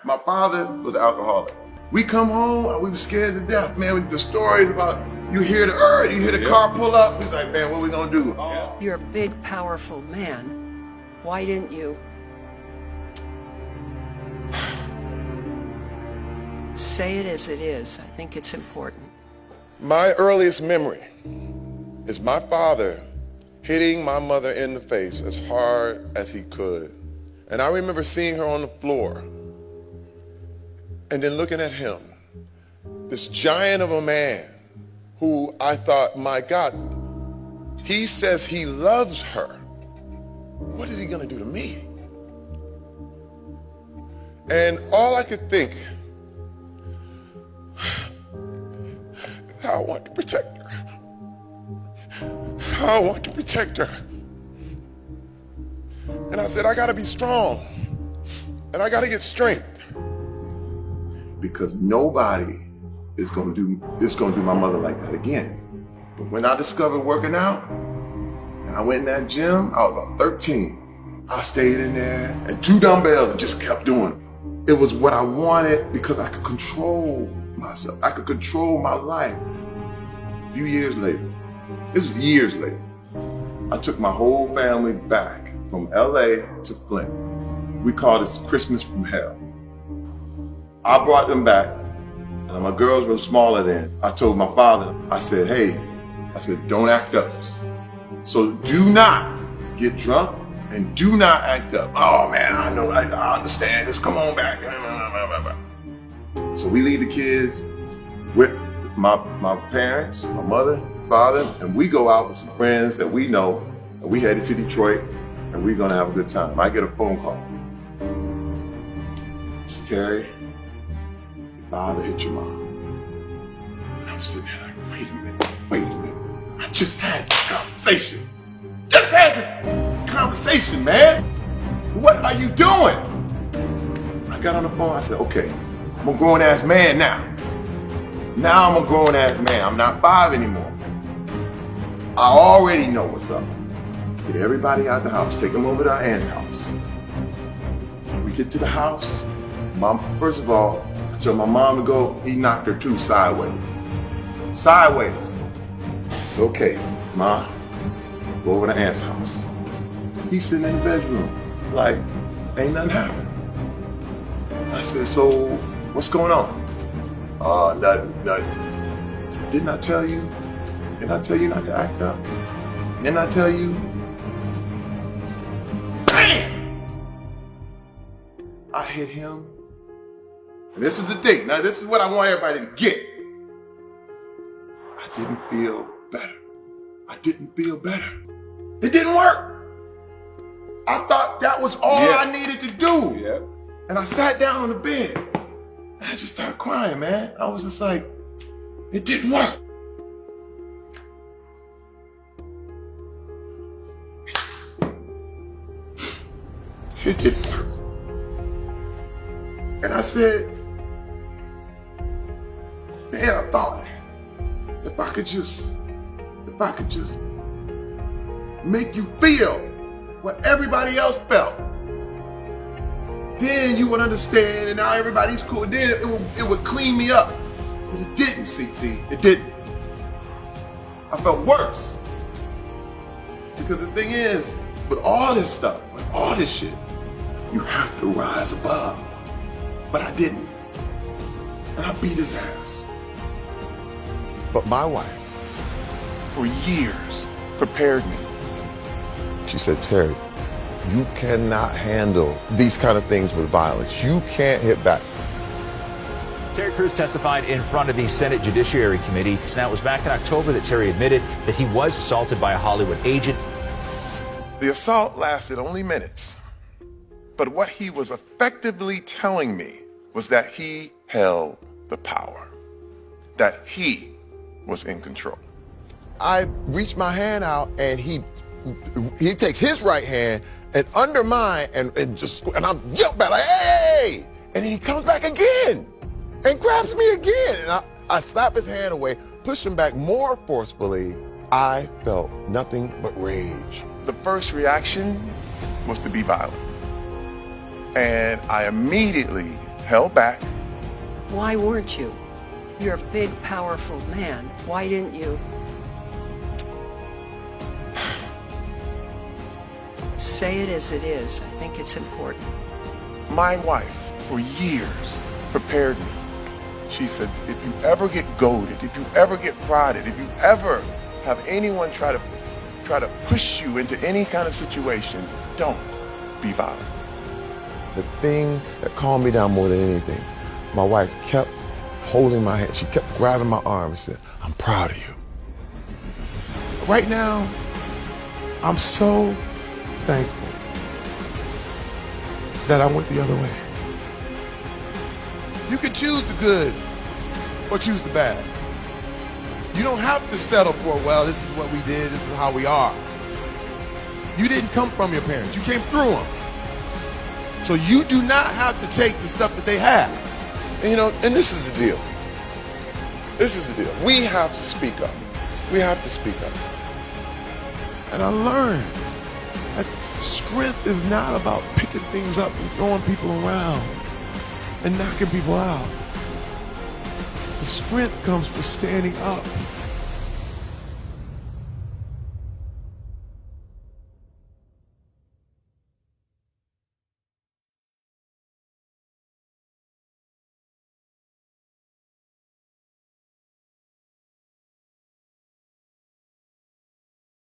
My father was an alcoholic. We come home, we were scared to death, man. The stories about you hear the car pull up. He's like, man, what we gonna do? Oh. You're a big, powerful man. Why didn't you say it as it is? I think it's important. My earliest memory is my father hitting my mother in the face as hard as he could. And I remember seeing her on the floor and then looking at him, this giant of a man who I thought, my God, he says he loves her. What is he gonna do to me? And all I could think, I want to protect her. I want to protect her. And I said, I gotta be strong. And I gotta get strength. Because nobody is gonna do my mother like that again. But when I discovered working out, and I went in that gym, I was about 13. I stayed in there and 2 dumbbells and just kept doing it. It was what I wanted because I could control myself. I could control my life. A few years later, this was years later, I took my whole family back from LA to Flint. We call this Christmas from hell. I brought them back, and my girls were smaller then. I told my father, I said, hey, don't act up. So do not get drunk and do not act up. Oh man, I know, I understand this, come on back. So we leave the kids with my parents, my mother, father, and we go out with some friends that we know, and we headed to Detroit, and we're gonna have a good time. I get a phone call. It's Terry, your father hit your mom. And I'm sitting there like, wait a minute. I just had this conversation. Man. What are you doing? I got on the phone, I said, okay, I'm a grown ass man now. Now I'm a grown ass man. I'm not 5 anymore. I already know what's up. Get everybody out the house, take them over to our aunt's house. When we get to the house, first of all, I told my mom to go, he knocked her too sideways. Sideways. It's okay, Ma, go over to aunt's house. He's sitting in the bedroom, like, ain't nothing happened. I said, so, what's going on? Nothing. I said, didn't I tell you? Didn't I tell you not to act up? Didn't I tell you? Bam! I hit him. And this is the thing. Now, this is what I want everybody to get. I didn't feel better. It didn't work. I thought that was all I needed to do. Yeah. And I sat down on the bed. And I just started crying, man. I was just like, it didn't work. It didn't work. And I said, man, I thought if I could just make you feel what everybody else felt, then you would understand, and now everybody's cool. Then it would clean me up. But it didn't, CT. It didn't. I felt worse. Because the thing is, with all this stuff, with all this shit, you have to rise above. But I didn't. And I beat his ass. But my wife, for years, prepared me. She said, Terry, you cannot handle these kind of things with violence. You can't hit back. Terry Crews testified in front of the Senate Judiciary Committee. Now, it was back in October that Terry admitted that he was assaulted by a Hollywood agent. The assault lasted only minutes. But what he was effectively telling me was that he held the power, that he was in control. I reached my hand out and he takes his right hand and under mine and I'm jump back like, hey! And then he comes back again and grabs me again. And I slap his hand away, push him back more forcefully. I felt nothing but rage. The first reaction was to be violent. And I immediately held back. Why weren't you? You're a big, powerful man. Why didn't you? Say it as it is. I think it's important. My wife, for years, prepared me. She said, if you ever get goaded, if you ever get prodded, if you ever have anyone try to push you into any kind of situation, don't be violent. The thing that calmed me down more than anything, my wife kept holding my hand. She kept grabbing my arm and said, I'm proud of you. Right now, I'm so thankful that I went the other way. You can choose the good or choose the bad. You don't have to settle for, well, this is what we did, this is how we are. You didn't come from your parents, you came through them. So you do not have to take the stuff that they have. And, you know, and this is the deal. This is the deal. We have to speak up. We have to speak up. And I learned that strength is not about picking things up and throwing people around and knocking people out. The strength comes from standing up